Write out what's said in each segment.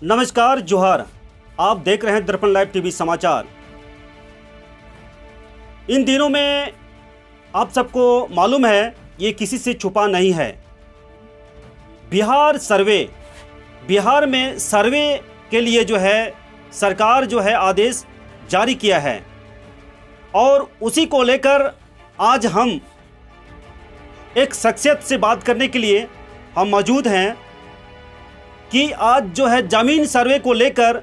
नमस्कार, जोहार। आप देख रहे हैं दर्पण लाइव टीवी समाचार। इन दिनों में आप सबको मालूम है, ये किसी से छुपा नहीं है, बिहार में सर्वे के लिए जो है सरकार जो है आदेश जारी किया है और उसी को लेकर आज हम एक शख्सियत से बात करने के लिए हम मौजूद हैं कि आज जो है ज़मीन सर्वे को लेकर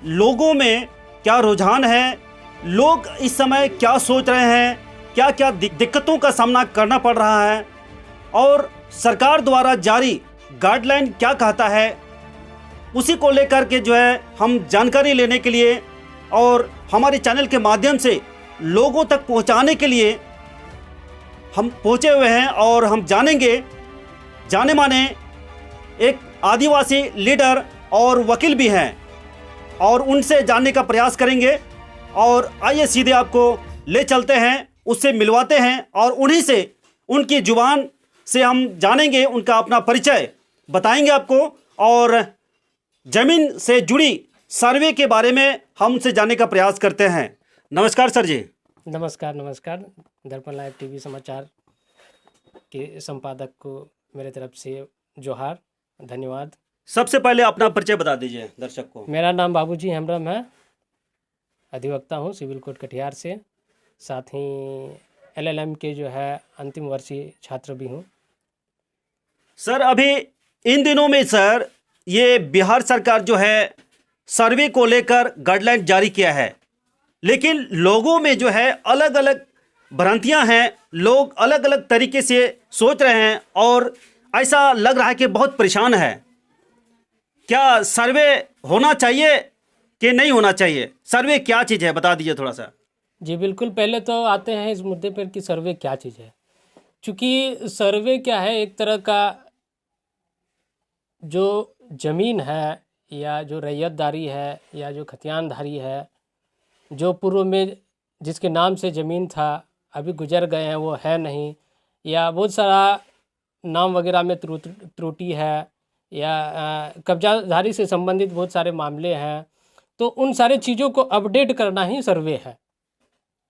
लोगों में क्या रुझान है, लोग इस समय क्या सोच रहे हैं, क्या क्या दिक्कतों का सामना करना पड़ रहा है और सरकार द्वारा जारी गाइडलाइन क्या कहता है, उसी को लेकर के जो है हम जानकारी लेने के लिए और हमारे चैनल के माध्यम से लोगों तक पहुंचाने के लिए हम पहुंचे हुए हैं और हम जानेंगे जाने माने एक आदिवासी लीडर और वकील भी हैं और उनसे जानने का प्रयास करेंगे। और आइए सीधे आपको ले चलते हैं, उससे मिलवाते हैं और उन्हीं से उनकी जुबान से हम जानेंगे, उनका अपना परिचय बताएंगे आपको और ज़मीन से जुड़ी सर्वे के बारे में हम उनसे जानने का प्रयास करते हैं। नमस्कार सर जी। नमस्कार। दर्पण लाइव टीवी समाचार के संपादक को मेरे तरफ से जोहार, धन्यवाद। सबसे पहले अपना परिचय बता दीजिए दर्शक को। मेरा नाम बाबूजी हेम्ब्रम है, अधिवक्ता हूँ सिविल कोर्ट कटिहार से, साथ ही LLM के जो है अंतिम वर्षीय छात्र भी हूँ। सर, अभी इन दिनों में सर ये बिहार सरकार जो है सर्वे को लेकर गाइडलाइन जारी किया है, लेकिन लोगों में जो है अलग अलग भ्रांतियां हैं, लोग अलग अलग तरीके से सोच रहे हैं और ऐसा लग रहा है कि बहुत परेशान है। क्या सर्वे होना चाहिए कि नहीं होना चाहिए? सर्वे क्या चीज़ है, बता दीजिए थोड़ा सा। जी बिल्कुल, पहले तो आते हैं इस मुद्दे पर कि सर्वे क्या चीज़ है। चूँकि सर्वे क्या है, एक तरह का जो ज़मीन है या जो रैयतदारी है या जो खतियानधारी है, जो पूर्व में जिसके नाम से ज़मीन था अभी गुजर गए हैं, वो है नहीं, या बहुत सारा नाम वगैरह में त्रुटि है, या कब्जाधारी से संबंधित बहुत सारे मामले हैं, तो उन सारे चीज़ों को अपडेट करना ही सर्वे है।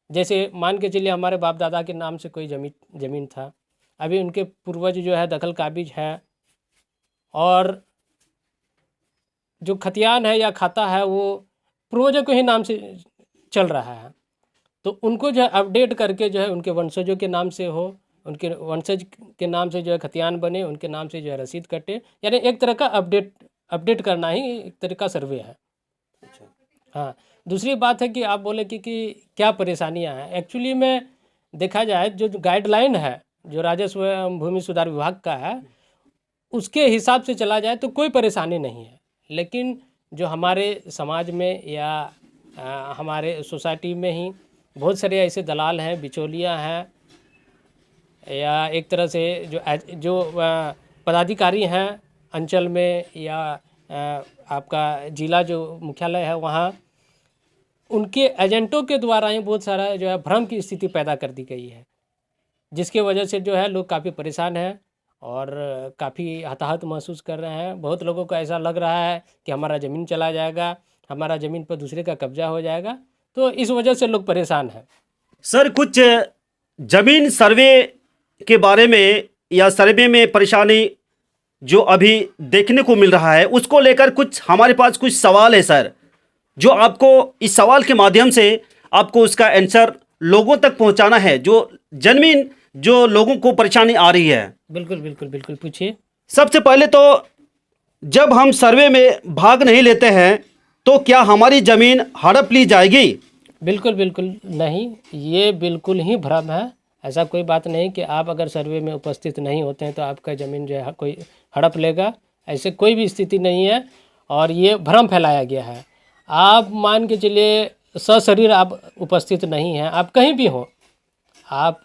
जैसे मान के चलिए हमारे बाप दादा के नाम से कोई ज़मीन था, अभी उनके पूर्वज जो है दखल काबिज है और जो खतियान है या खाता है वो पूर्वजों के ही नाम से चल रहा है, तो उनको जो है अपडेट करके जो है उनके वंशजों के नाम से हो, उनके वंशज के नाम से जो है खतियान बने, उनके नाम से जो है रसीद कटे, यानी एक तरह का अपडेट करना ही एक तरह का सर्वे है। अच्छा। हाँ, दूसरी बात है कि आप बोले कि क्या परेशानियां हैं। एक्चुअली में देखा जाए जो गाइडलाइन है जो राजस्व एवं भूमि सुधार विभाग का है, उसके हिसाब से चला जाए तो कोई परेशानी नहीं है, लेकिन जो हमारे समाज में या हमारे सोसाइटी में ही बहुत सारे ऐसे दलाल हैं, बिचौलियाँ हैं, या एक तरह से जो पदाधिकारी हैं अंचल में या आपका जिला जो मुख्यालय है वहाँ, उनके एजेंटों के द्वारा ही बहुत सारा जो है भ्रम की स्थिति पैदा कर दी गई है, जिसकी वजह से जो है लोग काफ़ी परेशान हैं और काफ़ी हताहत महसूस कर रहे हैं। बहुत लोगों को ऐसा लग रहा है कि हमारा ज़मीन चला जाएगा, हमारा ज़मीन पर दूसरे का कब्जा हो जाएगा, तो इस वजह से लोग परेशान हैं। सर, कुछ ज़मीन सर्वे के बारे में या सर्वे में परेशानी जो अभी देखने को मिल रहा है, उसको लेकर कुछ हमारे पास कुछ सवाल है सर, जो आपको इस सवाल के माध्यम से आपको उसका आंसर लोगों तक पहुंचाना है, जो ज़मीन जो लोगों को परेशानी आ रही है। बिल्कुल पूछिए। सबसे पहले तो जब हम सर्वे में भाग नहीं लेते हैं तो क्या हमारी ज़मीन हड़प ली जाएगी? बिल्कुल नहीं, ये बिल्कुल ही भ्रम है। ऐसा कोई बात नहीं कि आप अगर सर्वे में उपस्थित नहीं होते हैं तो आपका ज़मीन जो है कोई हड़प लेगा, ऐसे कोई भी स्थिति नहीं है और ये भ्रम फैलाया गया है। आप मान के चलिए सशरीर आप उपस्थित नहीं हैं, आप कहीं भी हो, आप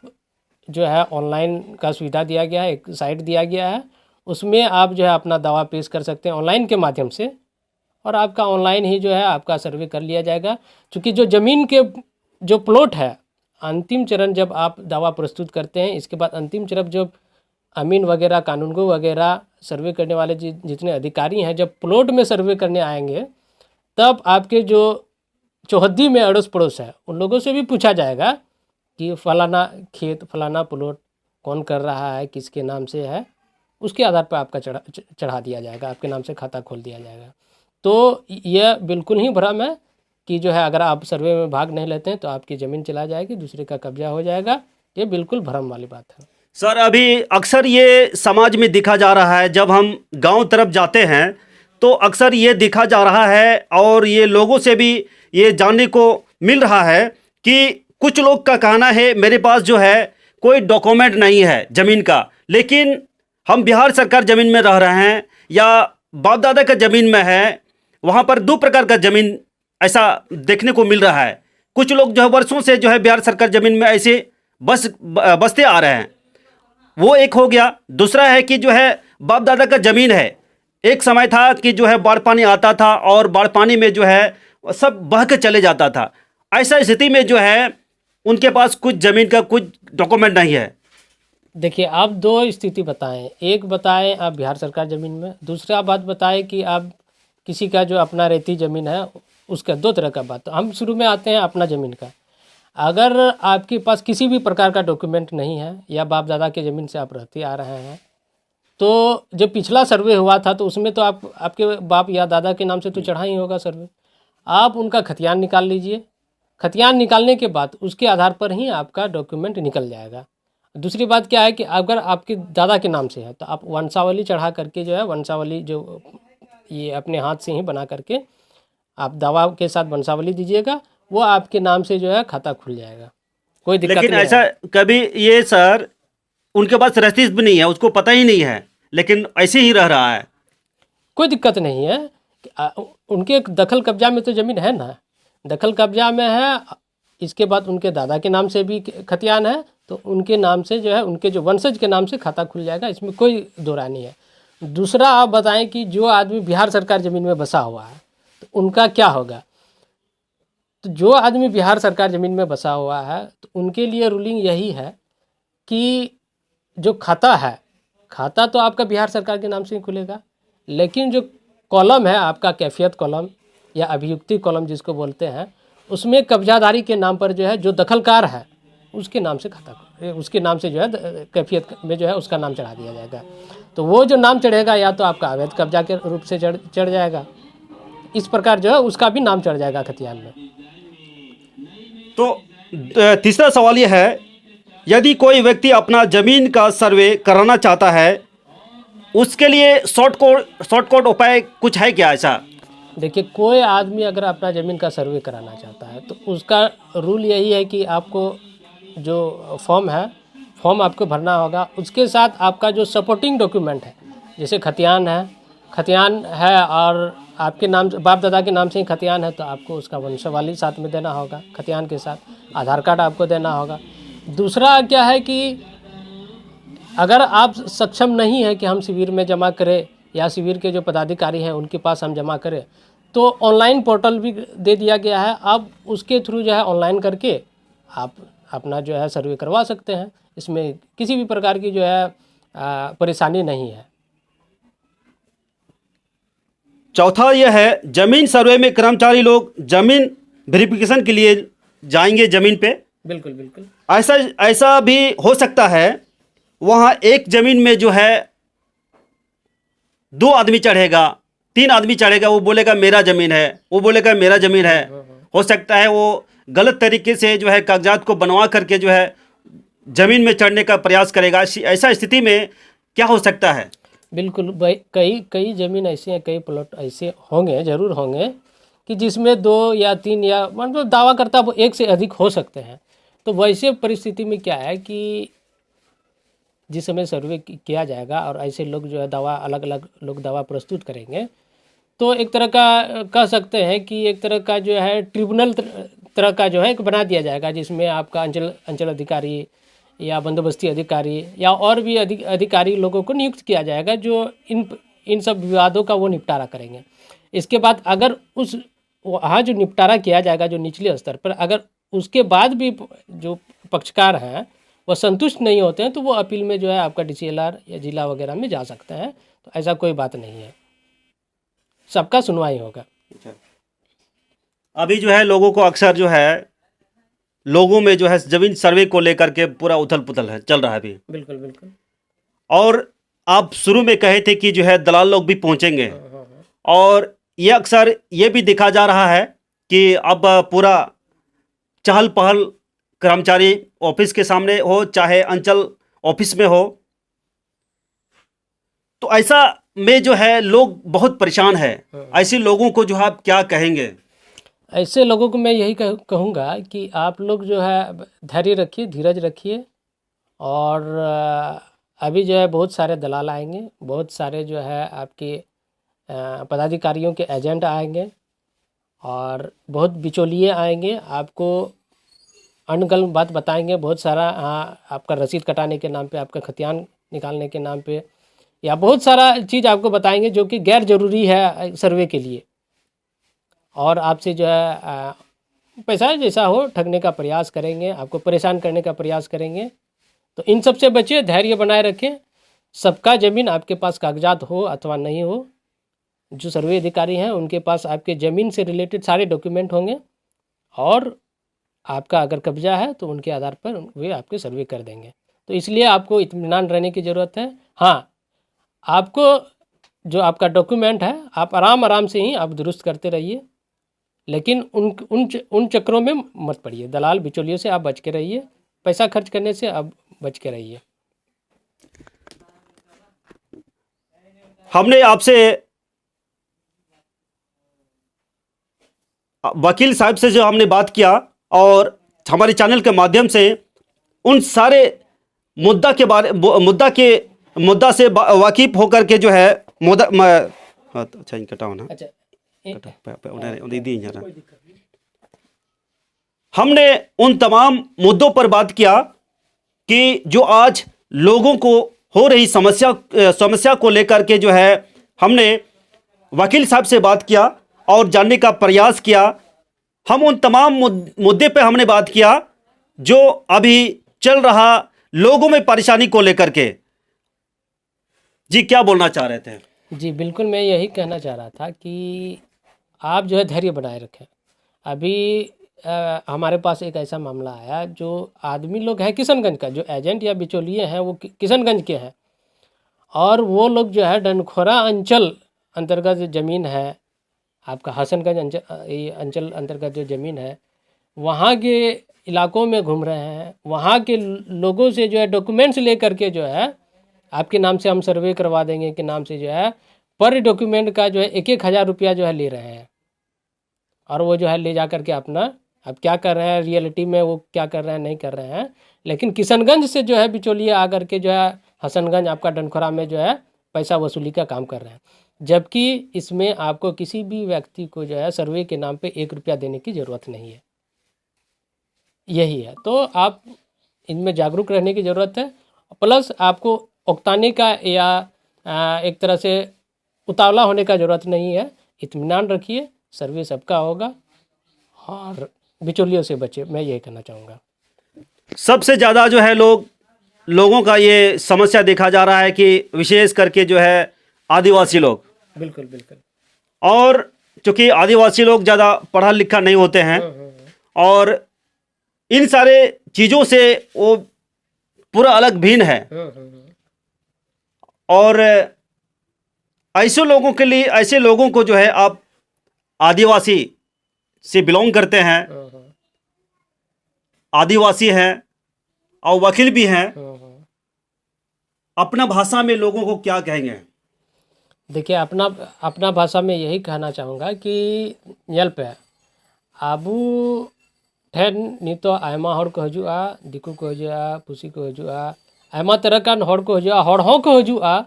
जो है ऑनलाइन का सुविधा दिया गया है, एक साइट दिया गया है, उसमें आप जो है अपना दावा पेश कर सकते हैं ऑनलाइन के माध्यम से, और आपका ऑनलाइन ही जो है आपका सर्वे कर लिया जाएगा। क्योंकि जो ज़मीन के जो प्लॉट है, अंतिम चरण जब आप दावा प्रस्तुत करते हैं, इसके बाद अंतिम चरण जब अमीन वगैरह कानूनगो वगैरह सर्वे करने वाले जितने अधिकारी हैं जब प्लॉट में सर्वे करने आएंगे, तब आपके जो चौहद्दी में अड़ोस पड़ोस है उन लोगों से भी पूछा जाएगा कि फलाना खेत, फलाना प्लॉट कौन कर रहा है, किसके नाम से है। उसके आधार पर आपका चढ़ा दिया जाएगा, आपके नाम से खाता खोल दिया जाएगा। तो यह बिल्कुल ही भ्रम है कि जो है अगर आप सर्वे में भाग नहीं लेते हैं तो आपकी ज़मीन चला जाएगी, दूसरे का कब्जा हो जाएगा। ये बिल्कुल भ्रम वाली बात है। सर, अभी अक्सर ये समाज में दिखा जा रहा है, जब हम गांव तरफ जाते हैं तो अक्सर ये दिखा जा रहा है और ये लोगों से भी ये जानने को मिल रहा है कि कुछ लोग का कहना है मेरे पास जो है कोई डॉक्यूमेंट नहीं है ज़मीन का, लेकिन हम बिहार सरकार ज़मीन में रह रहे हैं या बाप दादा का ज़मीन में है, वहाँ पर दो प्रकार का ज़मीन ऐसा देखने को मिल रहा है। कुछ लोग जो है वर्षों से जो है बिहार सरकार ज़मीन में ऐसे बसते आ रहे हैं, वो एक हो गया। दूसरा है कि जो है बाप दादा का ज़मीन है, एक समय था कि जो है बाढ़ पानी आता था और बाढ़ पानी में जो है सब बह के चले जाता था। ऐसा स्थिति में जो है उनके पास कुछ ज़मीन का कुछ डॉक्यूमेंट नहीं है। देखिए, आप दो स्थिति बताएं, एक बताएं आप बिहार सरकार ज़मीन में, दूसरा बात बताएं कि आप किसी का जो अपना रेती ज़मीन है उसका। दो तरह का बात। हम शुरू में आते हैं अपना ज़मीन का। अगर आपके पास किसी भी प्रकार का डॉक्यूमेंट नहीं है या बाप दादा के ज़मीन से आप रहते आ रहे हैं, तो जब पिछला सर्वे हुआ था तो उसमें तो आपके बाप या दादा के नाम से तो चढ़ा ही होगा सर्वे। आप उनका खतियान निकाल लीजिए। खतियान निकालने के बाद उसके आधार पर ही आपका डॉक्यूमेंट निकल जाएगा। दूसरी बात क्या है कि अगर आपके दादा के नाम से है तो आप वंशावली चढ़ा करके जो है, वंशावली जो ये अपने हाथ से ही बना करके आप दावा के साथ वंशावली दीजिएगा, वो आपके नाम से जो है खाता खुल जाएगा, कोई दिक्कत नहीं। लेकिन ऐसा कभी ये सर उनके पास रसीद भी नहीं है, उसको पता ही नहीं है, लेकिन ऐसे ही रह रहा है। कोई दिक्कत नहीं है। उनके दखल कब्जा में तो ज़मीन है ना, दखल कब्जा में है। इसके बाद उनके दादा के नाम से भी खतियान है, तो उनके नाम से जो है उनके जो वंशज के नाम से खाता खुल जाएगा, इसमें कोई दो राय नहीं है। दूसरा आप बताएं कि जो आदमी बिहार सरकार ज़मीन में बसा हुआ है तो उनका क्या होगा। तो जो आदमी बिहार सरकार ज़मीन में बसा हुआ है तो उनके लिए रूलिंग यही है कि जो खाता है, खाता तो आपका बिहार सरकार के नाम से ही खुलेगा, लेकिन जो कॉलम है आपका कैफियत कॉलम या अभियुक्ति कॉलम जिसको बोलते हैं, उसमें कब्जादारी के नाम पर जो है जो दखलकार है उसके नाम से खाता, उसके नाम से जो है कैफियत में जो है उसका नाम चढ़ा दिया जाएगा। तो वो जो नाम चढ़ेगा या तो आपका अवैध कब्जा के रूप से चढ़ जाएगा, इस प्रकार जो है उसका भी नाम चढ़ जाएगा खतियान में। तो तीसरा सवाल ये है, यदि कोई व्यक्ति अपना ज़मीन का सर्वे कराना चाहता है, उसके लिए शॉर्टकट उपाय कुछ है क्या ऐसा? देखिए, कोई आदमी अगर अपना ज़मीन का सर्वे कराना चाहता है तो उसका रूल यही है कि आपको जो फॉर्म है, फॉर्म आपको भरना होगा। उसके साथ आपका जो सपोर्टिंग डॉक्यूमेंट है, जैसे खतियान है और आपके नाम, बाप दादा के नाम से ही खतियान है, तो आपको उसका वंशावली साथ में देना होगा, खतियान के साथ आधार कार्ड आपको देना होगा। दूसरा क्या है कि अगर आप सक्षम नहीं है कि हम शिविर में जमा करें या शिविर के जो पदाधिकारी हैं उनके पास हम जमा करें, तो ऑनलाइन पोर्टल भी दे दिया गया है। आप उसके थ्रू जो है ऑनलाइन करके आप अपना जो है सर्वे करवा सकते हैं। इसमें किसी भी प्रकार की जो है परेशानी नहीं है। चौथा यह है, ज़मीन सर्वे में कर्मचारी लोग ज़मीन वेरिफिकेशन के लिए जाएंगे ज़मीन पे। बिल्कुल बिल्कुल ऐसा भी हो सकता है, वहाँ एक ज़मीन में जो है 2 आदमी चढ़ेगा, 3 आदमी चढ़ेगा, वो बोलेगा मेरा ज़मीन है, वो बोलेगा मेरा ज़मीन है। हो सकता है वो गलत तरीके से जो है कागजात को बनवा करके जो है ज़मीन में चढ़ने का प्रयास करेगा। ऐसा स्थिति में क्या हो सकता है? बिल्कुल भाई, कई ज़मीन ऐसी हैं, कई प्लॉट ऐसे होंगे, ज़रूर होंगे कि जिसमें 2 या 3 या मतलब दावा करता वो 1 से अधिक हो सकते हैं। तो वैसे परिस्थिति में क्या है कि जिस समय सर्वे किया जाएगा और ऐसे लोग जो है दावा, अलग अलग लोग दावा प्रस्तुत करेंगे, तो एक तरह का कह सकते हैं कि एक तरह का जो है ट्रिब्यूनल तरह का जो है एक बना दिया जाएगा, जिसमें आपका अंचल अधिकारी या बंदोबस्ती अधिकारी या और भी अधिकारी लोगों को नियुक्त किया जाएगा जो इन सब विवादों का वो निपटारा करेंगे। इसके बाद अगर उस वहाँ जो निपटारा किया जाएगा जो निचले स्तर पर, अगर उसके बाद भी जो पक्षकार हैं वो संतुष्ट नहीं होते हैं, तो वो अपील में जो है आपका DCLR या जिला वगैरह में जा सकते हैं। तो ऐसा कोई बात नहीं है, सबका सुनवाई होगा। अभी जो है लोगों को अक्सर जो है लोगों में जो है जमीन सर्वे को लेकर के पूरा उथल पुथल है, चल रहा है अभी। बिल्कुल बिल्कुल। और आप शुरू में कहे थे कि जो है दलाल लोग भी पहुंचेंगे, हाँ। और ये अक्सर ये भी देखा जा रहा है कि अब पूरा चहल पहल कर्मचारी ऑफिस के सामने हो चाहे अंचल ऑफिस में हो, तो ऐसा में जो है लोग बहुत परेशान है। ऐसे लोगों को जो है आप क्या कहेंगे? ऐसे लोगों को मैं यही कहूँगा कि आप लोग जो है धैर्य रखिए, धीरज रखिए, और अभी जो है बहुत सारे दलाल आएंगे, बहुत सारे जो है आपके पदाधिकारियों के एजेंट आएंगे, और बहुत बिचौलिए आएंगे, आपको अनगढ़ बात बताएंगे, बहुत सारा आपका रसीद कटाने के नाम पे, आपका खतियान निकालने के नाम पे, या बहुत सारा चीज़ आपको बताएंगे जो कि गैर ज़रूरी है सर्वे के लिए, और आपसे जो है पैसा जैसा हो ठगने का प्रयास करेंगे, आपको परेशान करने का प्रयास करेंगे। तो इन सब से बचिए, धैर्य बनाए रखें। सबका ज़मीन आपके पास कागजात हो अथवा नहीं हो, जो सर्वे अधिकारी हैं उनके पास आपके ज़मीन से रिलेटेड सारे डॉक्यूमेंट होंगे, और आपका अगर कब्जा है तो उनके आधार पर वे आपके सर्वे कर देंगे। तो इसलिए आपको इत्मीनान रहने की ज़रूरत है। हाँ, आपको जो आपका डॉक्यूमेंट है आप आराम से ही आप दुरुस्त करते रहिए, लेकिन उन चक्रों में मत पड़िए, दलाल बिचौलियों से आप बच के रहिए, पैसा खर्च करने से आप बच के रहिए। हमने आपसे वकील साहब से जो हमने बात किया, और हमारे चैनल के माध्यम से उन सारे मुद्दा से वाकिफ होकर के जो है अच्छा कटाओ ना, अच्छा, हमने उन तमाम मुद्दों पर बात किया कि जो आज लोगों को हो रही समस्या को लेकर के जो है हमने वकील साहब से बात किया और जानने का प्रयास किया। हम उन तमाम मुद्दे पे हमने बात किया जो अभी चल रहा लोगों में परेशानी को लेकर के। जी, क्या बोलना चाह रहे थे? जी बिल्कुल, मैं यही कहना चाह रहा था कि आप जो है धैर्य बनाए रखें। अभी हमारे पास एक ऐसा मामला आया, जो आदमी लोग हैं किशनगंज का, जो एजेंट या बिचौलिए हैं वो किशनगंज के हैं, और वो लोग जो है डनखोरा अंचल अंतर्गत ज़मीन है आपका, हसनगंज अंचल अंतर्गत जो ज़मीन है वहाँ के इलाकों में घूम रहे हैं। वहाँ के लोगों से जो है डॉक्यूमेंट्स ले करके जो है आपके नाम से हम सर्वे करवा देंगे के नाम से जो है पर डॉक्यूमेंट का जो है 1,000 रुपया जो है ले रहे हैं, और वो जो है ले जा करके अपना अब क्या कर रहे हैं रियलिटी में, वो क्या कर रहे हैं नहीं कर रहे हैं, लेकिन किशनगंज से जो है बिचौलिए आकर के जो है हसनगंज आपका डनखोरा में जो है पैसा वसूली का काम कर रहे हैं। जबकि इसमें आपको किसी भी व्यक्ति को जो है सर्वे के नाम पे 1 रुपया देने की ज़रूरत नहीं है, यही है। तो आप इनमें जागरूक रहने की ज़रूरत है, प्लस आपको उकताने का या एक तरह से उतावला होने का ज़रूरत नहीं है। इत्मीनान रखिए, सर्वे सबका होगा, और बिचौलियों से बचे, मैं यही कहना चाहूँगा। सबसे ज़्यादा जो है लोगों का ये समस्या देखा जा रहा है कि विशेष करके जो है आदिवासी लोग, बिल्कुल बिल्कुल, और चूँकि आदिवासी लोग ज़्यादा पढ़ा लिखा नहीं होते हैं, और इन सारे चीज़ों से वो पूरा अलग भिन्न है, और ऐसे लोगों को जो है आप आदिवासी से बिलोंग करते हैं, आदिवासी हैं और वकील भी हैं, अपना भाषा में लोगों को क्या कहेंगे? देखिए, अपना भाषा में यही कहना चाहूँगा कि ᱧᱮᱞ पे आबू ठेन नितो आयमा हर को हजुआ, दिकू को हजुआ, पुसी को हजुआ, आयमा तरह कान हर को हजुआ, हर हों को हजुआ,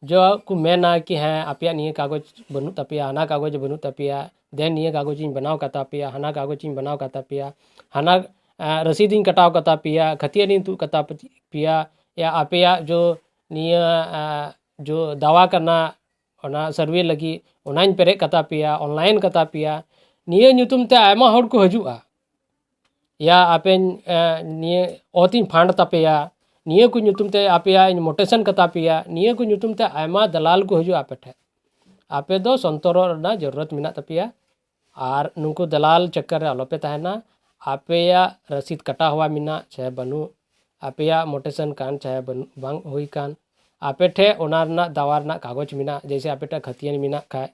जो को मेना कि हैं आपिया निये कागज बनू तपिया, हना कागज बनू तपिया, देन निये कागज इन बनाओ का तापिया, हना कागज इन बनाओ का तापिया, हना रसीद इन कटाओ का तापिया, खतिया इन तू कता पिया, या आपिया जो निये जो दावा करना और सर्वे लगी ऑनलाइन पेरे कता पिया, ऑनलाइन कता पिया, निये ᱧᱩᱛᱩᱢ ते आयमा हर को हजुआ, या आपेन निये ओतिन फांड तपेया, निया को nyutum te apea motation kata pea niya ko nyutum te aima dalal ko hiju ape the ape do sontoro na जरूरत मिना तपिया और नुको दलाल चक्कर आलोपे तहना आपेया रसीद कटा हुआ मिना चाहे बनू आपेया मोटेशन कान चाहे बांग हुई कान आपे ठे ओना दावा कागज मिना जैसे आपे टे खतियन मिना खाए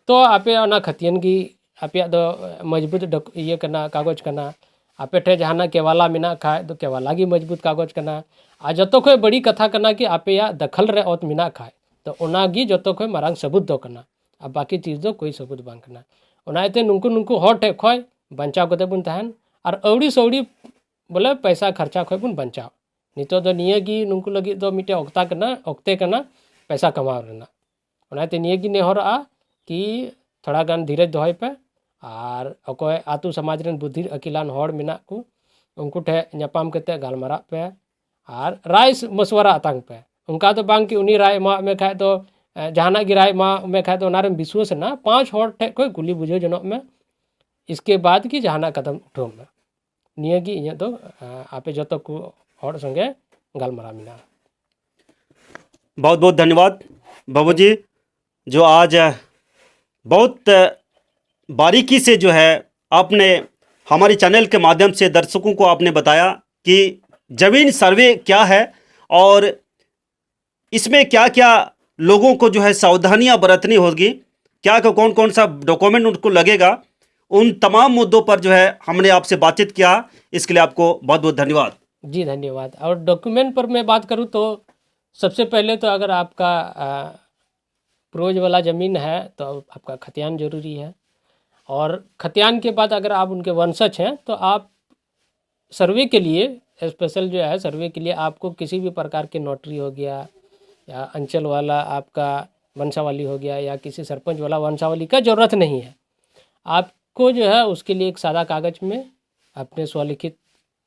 तो आपे ओना खतियन की आपे दो मजबूत ये करना कागज करना आपे ठे जहाना केवाला मिना खाए तो केवाला की मजबूत कागज करना आ जतो कोई बड़ी कथा करना कि आपे या दखल रे ओत मिना खाए तो ओना गी जतो कोई मारांग सबूत दो करना अब बाकी चीज़ दो कोई सबूत बांग करना ओनाते नुंकु हर ठे खय बचाव कते बुन तहन और अवड़ी सौड़ी बोले पैसा खर्चा खय बुन बचाव नितो दो निये गी नुंकु लगी दो मिटे ऑक्ते करना पैसा कमाव रेना ओनाते निये गी नेहरआ कि थोड़ा गान धीरज दोहय पे और अकोय आतु समाज रेन बुद्धि अकिलान हर मिना को उनको ठे न्यापाम कते गालमारा पे और राय मशवरा अतांग पे उनका तो बांग कि उनी राय मा में खाए तो जहाना की राय मा में खाए तो नारे विश्वास ना 5 हर ठे कोई गुली बुझो जनों में इसके बाद की जहाना कदम उठो में निये गी इने तो आपे जतो को हर संगे गालमारा मिना। बहुत बहुत धन्यवाद बाबू जी जो आज बहुत बारीकी से जो है आपने हमारे चैनल के माध्यम से दर्शकों को आपने बताया कि ज़मीन सर्वे क्या है और इसमें क्या क्या लोगों को जो है सावधानियां बरतनी होगी, क्या कौन कौन सा डॉक्यूमेंट उनको लगेगा, उन तमाम मुद्दों पर जो है हमने आपसे बातचीत किया। इसके लिए आपको बहुत बहुत धन्यवाद। जी धन्यवाद। और डॉक्यूमेंट पर मैं बात करूं तो सबसे पहले तो अगर आपका प्रोज वाला ज़मीन है तो आपका खतियान जरूरी है और खतियान के बाद अगर आप उनके वंशज हैं तो आप सर्वे के लिए स्पेशल जो है सर्वे के लिए आपको किसी भी प्रकार के नोटरी हो गया या अंचल वाला आपका वंशावली हो गया या किसी सरपंच वाला वंशावली का ज़रूरत नहीं है। आपको जो है उसके लिए एक सादा कागज़ में अपने स्वलिखित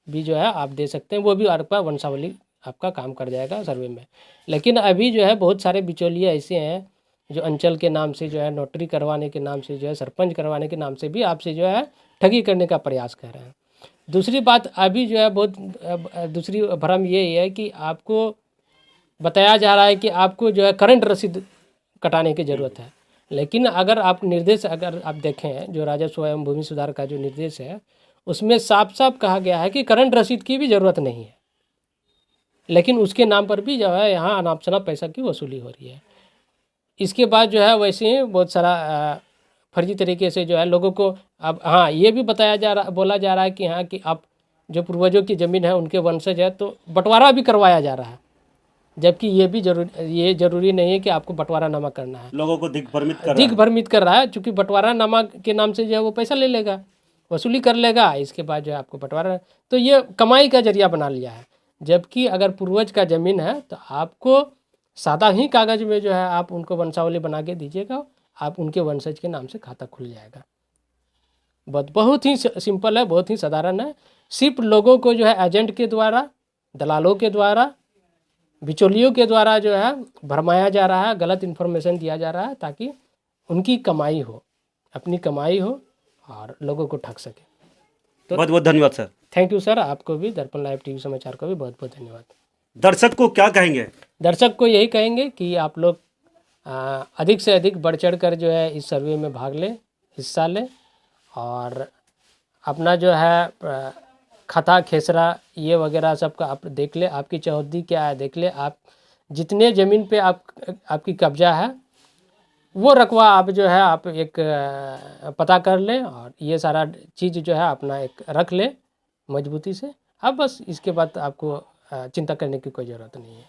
भी जो है आप दे सकते हैं, वो भी आपका वंशावली आपका काम कर जाएगा सर्वे में। लेकिन अभी जो है बहुत सारे बिचौलिए ऐसे हैं जो अंचल के नाम से जो है नोटरी करवाने के नाम से जो है सरपंच करवाने के नाम से भी आपसे जो है ठगी करने का प्रयास कर रहे हैं। दूसरी बात अभी जो है बहुत दूसरी भ्रम ये है कि आपको बताया जा रहा है कि आपको जो है करंट रसीद कटाने की ज़रूरत है, लेकिन अगर आप निर्देश अगर आप देखें जो राजस्व एवं भूमि सुधार का जो निर्देश है उसमें साफ साफ कहा गया है कि करंट रसीद की भी ज़रूरत नहीं है, लेकिन उसके नाम पर भी जो है यहाँ अनाप शनाप पैसा की वसूली हो रही है। इसके बाद जो है वैसे ही बहुत सारा फर्जी तरीके से जो है लोगों को अब हाँ ये भी बोला जा रहा है कि हाँ कि आप जो पूर्वजों की ज़मीन है उनके वंशज है तो बंटवारा भी करवाया जा रहा है, जबकि ये भी जरूरी नहीं है कि आपको बंटवारा नामा करना है। लोगों को दिग्भ्रमित कर रहा है चूँकि बंटवारा नामा के नाम से जो है वो पैसा ले लेगा, वसूली कर लेगा, इसके बाद जो है आपको बंटवारा, तो ये कमाई का जरिया बना लिया है। जबकि अगर पूर्वज का ज़मीन है तो आपको सादा ही कागज़ में जो है आप उनको वंशावली बना के दीजिएगा, आप उनके वंशज के नाम से खाता खुल जाएगा। बहुत ही सिंपल है, बहुत ही साधारण है। सिर्फ लोगों को जो है एजेंट के द्वारा, दलालों के द्वारा, बिचौलियों के द्वारा जो है भरमाया जा रहा है, गलत इन्फॉर्मेशन दिया जा रहा है ताकि उनकी कमाई हो, अपनी कमाई हो और लोगों को ठग सके। तो बहुत बहुत धन्यवाद सर। थैंक यू सर, आपको भी दर्पण लाइव टीवी समाचार को भी बहुत बहुत धन्यवाद। दर्शक को क्या कहेंगे? दर्शक को यही कहेंगे कि आप लोग अधिक से अधिक बढ़ चढ़ कर जो है इस सर्वे में भाग लें, हिस्सा लें और अपना जो है खाता खेसरा ये वगैरह सबका आप देख ले, आपकी चौहद्दी क्या है देख ले, आप जितने ज़मीन पे आपकी कब्जा है वो रकबा आप जो है आप एक पता कर लें और ये सारा चीज़ जो है अपना एक रख ले मजबूती से। अब बस इसके बाद आपको चिंता करने की कोई ज़रूरत नहीं है।